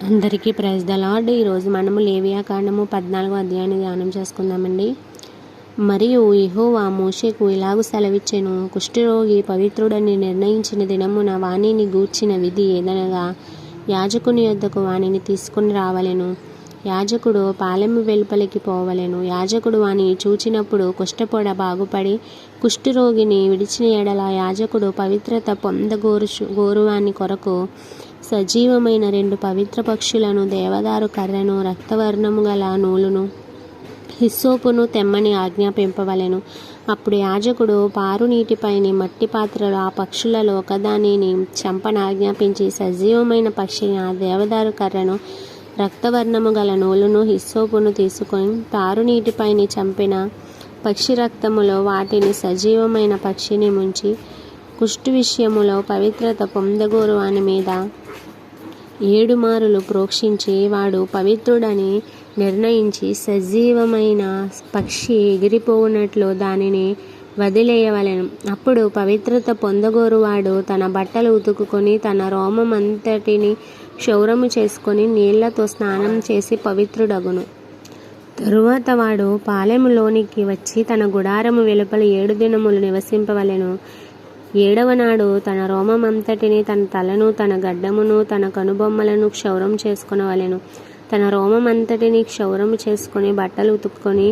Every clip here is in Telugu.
అందరికీ ప్రైజ్ ద లార్డ్. ఈరోజు మనము లేవియా కాండము 14వ అధ్యాయాన్ని ధ్యానం చేసుకుందామండి. మరియు యెహోవా మోషేకు ఇలాగు సెలవిచ్చెను, కుష్ఠరోగి పవిత్రుడని నిర్ణయించిన దినమున వానిని గూర్చిన విధి ఏదనగా, యాజకుని యొద్దకు వానిని తీసుకుని రావలెను. యాజకుడు పాలెము వెలుపలికి పోవలెను. యాజకుడు వానిని చూచినప్పుడు కుష్ఠపొడ బాగుపడి కుష్ఠరోగిని విడిచిన ఎడల యాజకుడు పవిత్రత పొందగోరువాని కొరకు సజీవమైన 2 పవిత్ర పక్షులను, దేవదారు కర్రను, రక్తవర్ణము గల నూలును, హిస్సోపును తెమ్మని ఆజ్ఞాపింపవలెను. అప్పుడు యాజకుడు పారు నీటిపైని మట్టి పాత్రలో ఆ పక్షులలో ఒకదానిని చంపనాజ్ఞాపించి సజీవమైన పక్షిని, ఆ దేవదారు కర్రను, రక్తవర్ణము గల నూలును, హిస్సోపును తీసుకొని పారు నీటిపైని చంపిన పక్షి రక్తములో వాటిని సజీవమైన పక్షిని ముంచి కుష్టు విషయములో పవిత్రత పొందగోరు వాని మీద 7 మారులు ప్రోక్షించి వాడు పవిత్రుడని నిర్ణయించి సజీవమైన పక్షి ఎగిరిపోవునట్లు దానిని వదిలేయవలెను. అప్పుడు పవిత్రత పొందగోరువాడు తన బట్టలు ఉతుకుకొని తన రోమం అంతటిని క్షౌరము చేసుకొని నీళ్లతో స్నానం చేసి పవిత్రుడగును. తరువాత వాడు పాలెములోనికి వచ్చి తన గుడారము వెలుపల 7 దినములు నివసింపవలెను. 7వ నాడు తన రోమమంతటిని, తన తలను, తన గడ్డమును, తన కనుబొమ్మలను క్షౌరం చేసుకొనవలెను. తన రోమమంతటిని క్షౌరము చేసుకొని బట్టలు ఉతుక్కొని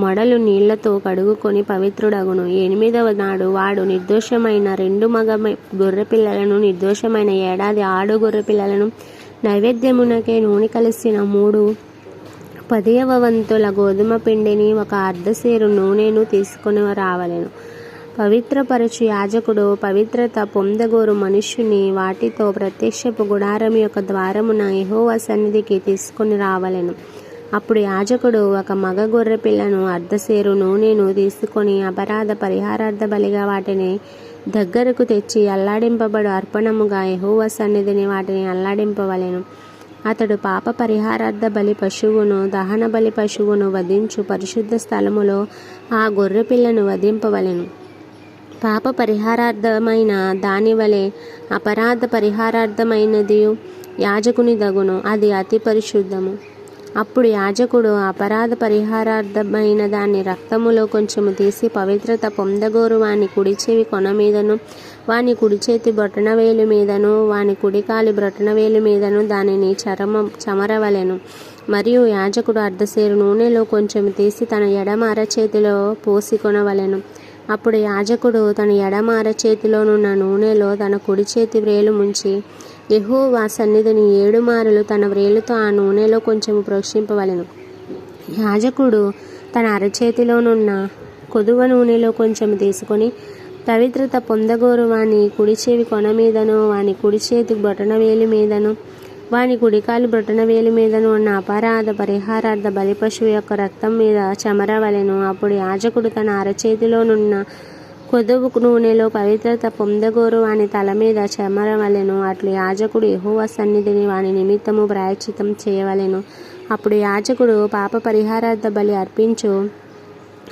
మొడలు నీళ్లతో కడుగుకొని పవిత్రుడగును. 8వ నాడు వాడు నిర్దోషమైన 2 మగ గొర్రెపిల్లలను, నిర్దోషమైన ఏడాది ఆడు గొర్రెపిల్లలను, నైవేద్యమునకే నూనె కలిసిన 3 10వ వంతుల గోధుమ పిండిని, 1 అర్ధసేరు నూనెను తీసుకొని రావలెను. పవిత్రపరచు యాజకుడు పవిత్రత పొందగోరు మనుష్యుని వాటితో ప్రత్యక్షపు గుడారం యొక్క ద్వారమున యెహోవా సన్నిధికి తీసుకుని రావలెను. అప్పుడు యాజకుడు 1 మగ గొర్రె పిల్లను, అర్ధసేరు నూనెను తీసుకొని అపరాధ పరిహారార్థ బలిగా వాటిని దగ్గరకు తెచ్చి అల్లాడింపబడు అర్పణముగా యెహోవా సన్నిధిని వాటిని అల్లాడింపవలెను. అతడు పాప పరిహారార్థ బలి పశువును, దహన బలి పశువును వధించు పరిశుద్ధ స్థలములో ఆ గొర్రె పిల్లను వధింపవలెను. పాప పరిహారార్థమైన దాని వలె అపరాధ పరిహారార్థమైనది యాజకుని దగును, అది అతి పరిశుద్ధము. అప్పుడు యాజకుడు అపరాధ పరిహారార్థమైన దాని రక్తములో కొంచెము తీసి పవిత్రత పొందగోరు వాని కుడి చెవి కొన మీదను, వాని కుడి చేతి బొటనవేలు మీదను, వాని కుడికాలి బ్రొటనవేలు మీదను దానిని చమరవలెను. మరియు యాజకుడు అర్ధసేరు నూనెలో కొంచెము తీసి తన ఎడమ అరచేతిలో పోసి కొనవలెను. అప్పుడు యాజకుడు తన ఎడమ అరచేతిలోనున్న నూనెలో తన కుడి చేతి వ్రేలు ముంచి యెహోవా సన్నిధిని 7 మారులు తన వ్రేలుతో ఆ నూనెలో కొంచెము ప్రోక్షింపవలెను. యాజకుడు తన అరచేతిలోనున్న కొదువ నూనెలో కొంచెము తీసుకొని పవిత్రత పొందగోరు వాని కుడి చెవి కొన మీదను, వాని కుడి చేతి బొటనవేలు మీదను, వాని కుడికాలి బ్రొటనవేలు మీదను ఉన్న అపరాధ పరిహారార్థ బలి పశువు యొక్క రక్తం మీద చమరవలెను. అప్పుడు యాజకుడు తన అరచేతిలోనున్న కొదువు నూనెలో పవిత్రత పొందగోరు వాని తల మీద చమరవలెను. అట్లు యాజకుడు యెహోవా సన్నిధిని వాని నిమిత్తము ప్రాయశ్చిత్తం చేయవలెను. అప్పుడు యాజకుడు పాప పరిహారార్థ బలి అర్పించు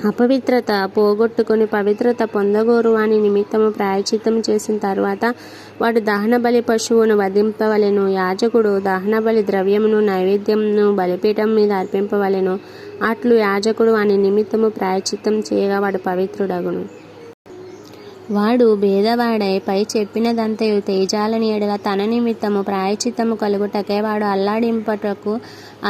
అపవిత్రత పోగొట్టుకొని పవిత్రత పొందగోరు వాని నిమిత్తము ప్రాయశ్చిత్తం చేసిన తర్వాత వాడు దహన బలి పశువును వధింపవలెను. యాజకుడు దహన బలి ద్రవ్యమును, నైవేద్యమును బలిపీఠం మీద అర్పింపవలెను. అట్లు యాజకుడు వాని నిమిత్తము ప్రాయశ్చిత్తం చేయగా వాడు పవిత్రుడగును. వాడు భేదవాడై పై చెప్పినదంతయు తేజాలని ఎడల తన నిమిత్తము ప్రాయశ్చిత్తము కలుగుటకే వాడు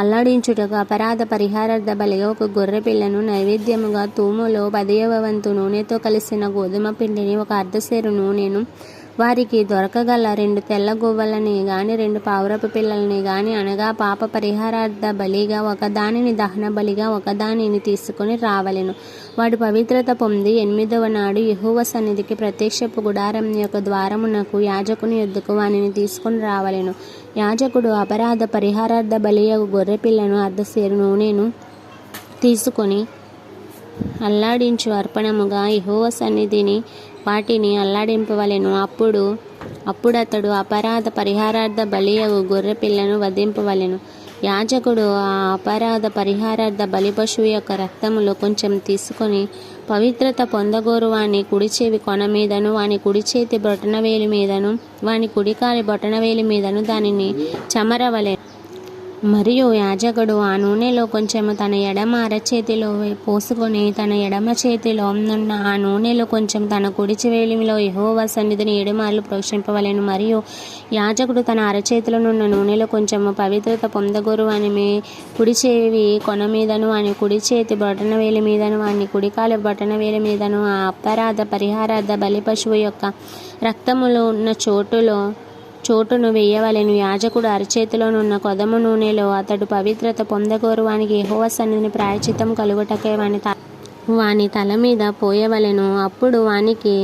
అల్లాడించుటకు అపరాధ పరిహారార్థ బలిగా 1 గొర్రె పిల్లను, నైవేద్యముగా తూములో 10వ వంతు నూనెతో కలిసిన గోధుమ పిండిని, 1 అర్ధసేరు నూనెను, వారికి దొరకగల 2 తెల్ల గువ్వలని గాని 2 పావురపు పిల్లలని గాని, అనగా పాప పరిహారార్థ బలిగా 1 దానిని, దహన బలిగా 1 దానిని తీసుకొని రావలెను. వాడు పవిత్రత పొంది 8వ నాడు యెహోవా సన్నిధికి ప్రత్యక్షపు గుడారం యొక్క ద్వారమునకు యాజకుని యొద్దకు వానిని తీసుకొని రావలెను. యాజకుడు అపరాధ పరిహారార్థ బలియగు గొర్రె పిల్లను, అర్ధసేరు నూనెను తీసుకొని అల్లాడించు అర్పణముగా యెహోవా సన్నిధిని వాటిని అల్లాడింపవలెను. అప్పుడతడు అపరాధ పరిహారార్థ బలియగు గొర్రె పిల్లను వధింపవలెను. యాజకుడు ఆ అపరాధ పరిహారార్థ బలి పశువు యొక్క రక్తములో కొంచెం తీసుకొని పవిత్రత పొందగోరు వాని కుడి చెవి కొన మీదను వాని కుడి చేతి బొటనవేలి మీదను వాని కుడికాలి బొటనవేలి మీదను దానిని చెమరవలెను. మరియు యాజకుడు ఆ నూనెలో కొంచెము తన ఎడమ అరచేతిలో పోసుకొని తన ఎడమ చేతిలో ఉన్న ఆ నూనెలో కొంచెం తన కుడి వేలిలో యెహోవా సన్నిధిని 7 మార్లు ప్రోక్షింపవలెను. మరియు యాజకుడు తన అరచేతిలో నున్న నూనెలో కొంచెము పవిత్రత పొందగోరు వాని కుడి చెవి కొన మీదను వాని కుడి చేతి బొటనవేలి మీదను వాని కుడికాలి బొటనవేలి మీదను ఆ అపరాధ పరిహారార్థ బలి పశువు యొక్క రక్తములో ఉన్న చోటును వేయవలెను. యాజకుడు అరచేతిలోనున్న కొదము నూనెలో అతడు పవిత్రత పొందగోరు వానికి యెహోవా సన్నిధిని ప్రాయశ్చిత్తం కలుగుటకై వాని తల మీద పోయవలెను. అప్పుడు వానికి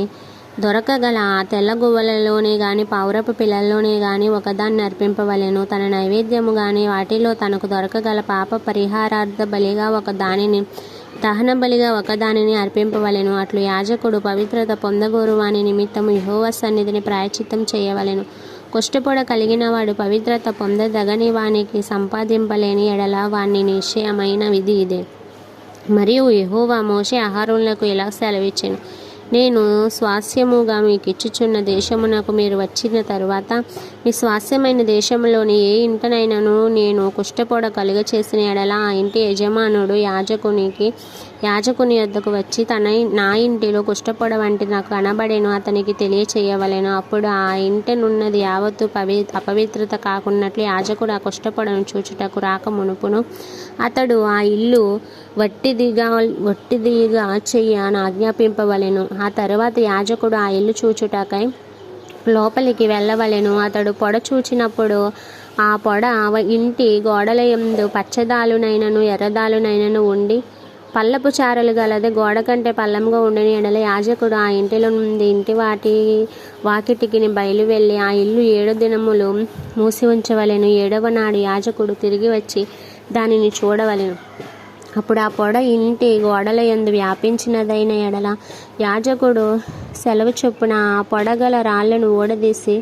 దొరకగల ఆ తెల్ల గువ్వలలోనే గాని పావురపు పిల్లల్లోనే గాని ఒకదాన్ని అర్పింపవలెను. తన నైవేద్యము గాని వాటిలో తనకు దొరకగల పాప పరిహారార్థ బలిగా ఒకదానిని దహన బలిగా ఒకదానిని అర్పింపవలెను. అట్లు యాజకుడు పవిత్రత పొందగోరు వాని నిమిత్తము యెహోవా సన్నిధిని ప్రాయశ్చిత్తం చేయవలెను. కుష్ఠపొడ కలిగిన వాడు పవిత్రత పొందదగని వానికి సంపాదింపలేని ఎడల వాని నిశ్చయమైన విధి ఇదే. మరియు యెహోవా మోషే అహరోనులకు ఇలా సెలవిచ్చెను, నేను స్వాస్యముగా మీకు ఇచ్చుచున్న దేశమునకు మీరు వచ్చిన తరువాత మీ స్వాస్యమైన దేశంలోని ఏ ఇంటనైనను నేను కుష్ఠపొడ కలుగ చేసిన ఎడల ఆ ఇంటి యజమానుడు యాజకుని యొద్దకు వచ్చి నా ఇంటిలో కుష్ఠపొడ వంటి నాకు కనబడేను అతనికి తెలియచేయవలెను. అప్పుడు ఆ ఇంటనున్నది యావత్తు అపవిత్రత కాకున్నట్లు యాజకుడు ఆ కుష్ఠపొడను చూచుటకు రాక మునుపును అతడు ఆ ఇల్లు వట్టిదిగా చెయ్యని ఆజ్ఞాపింపవలెను. ఆ తరువాత యాజకుడు ఆ ఇల్లు చూచుటకై లోపలికి వెళ్ళవలెను. అతడు పొడ చూచినప్పుడు ఆ పొడ ఇంటి గోడల యందు పచ్చదాలునైనను ఎర్రదాలునైనను ఉండి పల్లపు చారలు గలది గోడ కంటే పల్లంగా ఉండిన ఎడల యాజకుడు ఆ ఇంటిలో నుండి ఇంటి వాకిటికి బయలు వెళ్ళి ఆ ఇల్లు 7 దినములు మూసి ఉంచవలెను. 7వ నాడు యాజకుడు తిరిగి వచ్చి దానిని చూడవలెను. అప్పుడు ఆ పొడ ఇంటి గోడల యందు వ్యాపించినదైన ఎడల యాజకుడు సెలవు చొప్పున ఆ పొడగల రాళ్లను ఊడదీసి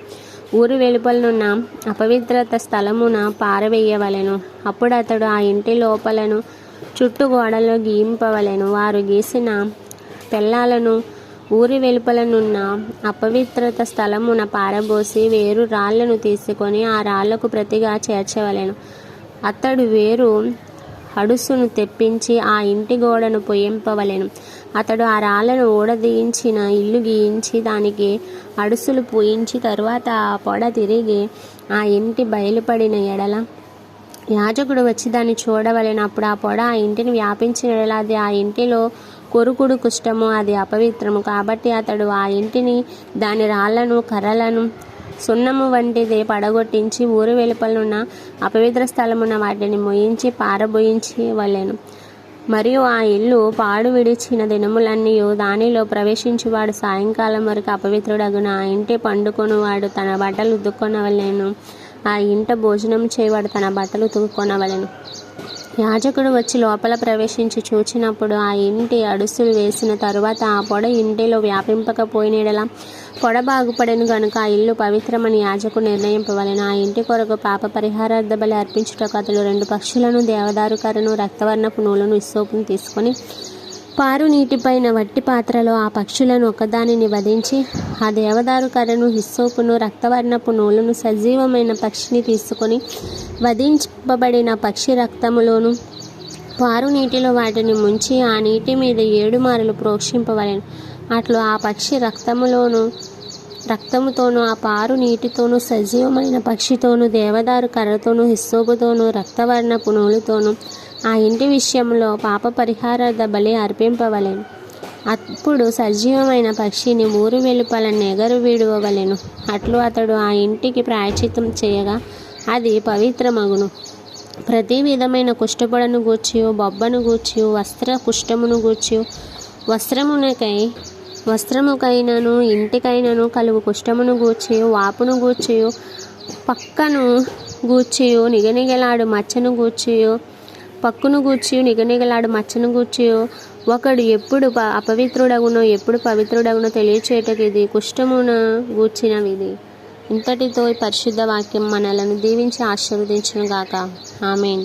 ఊరు వెలుపలనున్న అపవిత్రత స్థలమున పారవేయవలెను. అప్పుడు అతడు ఆ ఇంటి లోపలను చుట్టూ గోడలో గీయింపవలెను. వారు గీసిన పెళ్ళాలను ఊరి వెలుపలనున్న అపవిత్రత స్థలమున పారబోసి వేరు రాళ్లను తీసుకొని ఆ రాళ్లకు ప్రతిగా చేర్చవలెను. అతడు వేరు అడుసును తెప్పించి ఆ ఇంటి గోడను పొయ్యింపవలెను. అతడు ఆ రాళ్లను ఊడదీయించిన ఇల్లు గీయించి దానికి అడుసులు పూయించి తరువాత ఆ పొడ తిరిగి ఆ ఇంటి బయలుపడిన ఎడల యాజకుడు వచ్చి దాన్ని చూడవలెను. అప్పుడు ఆ పొడ ఆ ఇంటిని వ్యాపించిన ఎడల అది ఆ ఇంటిలో కొరుకుడు కుష్టము, అది అపవిత్రము. కాబట్టి అతడు ఆ ఇంటిని దాని రాళ్లను కర్రలను సున్నము వంటిది పడగొట్టించి ఊరు వెలుపలనున్న అపవిత్ర స్థలమున వాటిని మొయించి పారబోయించి వలెను. మరియు ఆ ఇల్లు పాడు విడిచిన దినములన్నీ దానిలో ప్రవేశించువాడు సాయంకాలం వరకు అపవిత్రుడగున. ఆ ఇంటి పండుకొనువాడు తన బట్టలు ఉతుక్కొనవలెను. ఆ ఇంట భోజనం చేయవాడు తన బట్టలు ఉతుక్కొనవలెను. యాజకుడు వచ్చి లోపల ప్రవేశించి చూచినప్పుడు ఆ ఇంటి అడుసులు వేసిన తరువాత ఆ పొడ ఇంటిలో వ్యాపింపకపోయిన ఎడల పొడ బాగుపడెను గనుక ఆ ఇల్లు పవిత్రమని యాజకుడు నిర్ణయింపవలెను. ఆ ఇంటి కొరకు పాప పరిహారార్థ బలి అర్పించుటకు అతడు 2 పక్షులను, దేవదారు కర్రను, రక్తవర్ణపు నూలును, హిస్సోపును తీసుకొని పారు నీటిపైన వట్టి పాత్రలో ఆ పక్షులను ఒకదానిని వధించి ఆ దేవదారు కర్రను, హిస్సోపును, రక్తవర్ణపు నూలును సజీవమైన పక్షిని తీసుకొని వధింపబడిన పక్షి రక్తములోను పారు నీటిలో వాటిని ముంచి ఆ నీటి మీద 7 మార్లు ప్రోక్షింపవలెను. అట్లు ఆ పక్షి రక్తముతోనూ ఆ పారు నీటితోనూ సజీవమైన పక్షితోనూ దేవదారు కర్రతోనూ హిస్సోపుతోనూ రక్తవర్ణపు నూలుతోనూ ఆ ఇంటి విషయంలో పాప పరిహారార్థ బలి అర్పింపవలెను. అప్పుడు సజీవమైన పక్షిని ఊరు వెలుపల నెగరు విడువవలెను. అట్లు అతడు ఆ ఇంటికి ప్రాయశ్చిత్తం చేయగా అది పవిత్రమగును. ప్రతి విధమైన కుష్ఠపొడను గూర్చియు బొబ్బను గూర్చియు వస్త్ర కుష్ఠమును గూర్చియు వస్త్రముకైనను ఇంటికైనను కలుగు కుష్ఠమును గూర్చియు వాపును గూర్చియు పక్కను గూర్చియు నిగనిగలాడు మచ్చను గూర్చియు పక్కును గూర్చియు నిగనిగలాడు మచ్చను గూర్చియు ఒకడు ఎప్పుడు అపవిత్రుడగునో ఎప్పుడు పవిత్రుడగునో తెలియచేయటకు ఇది కుష్ఠమున గూర్చిన విధి. ఇంతటితో ఈ పరిశుద్ధ వాక్యం మనలను దీవించి ఆశీర్వదించును గాక. ఆమేన్.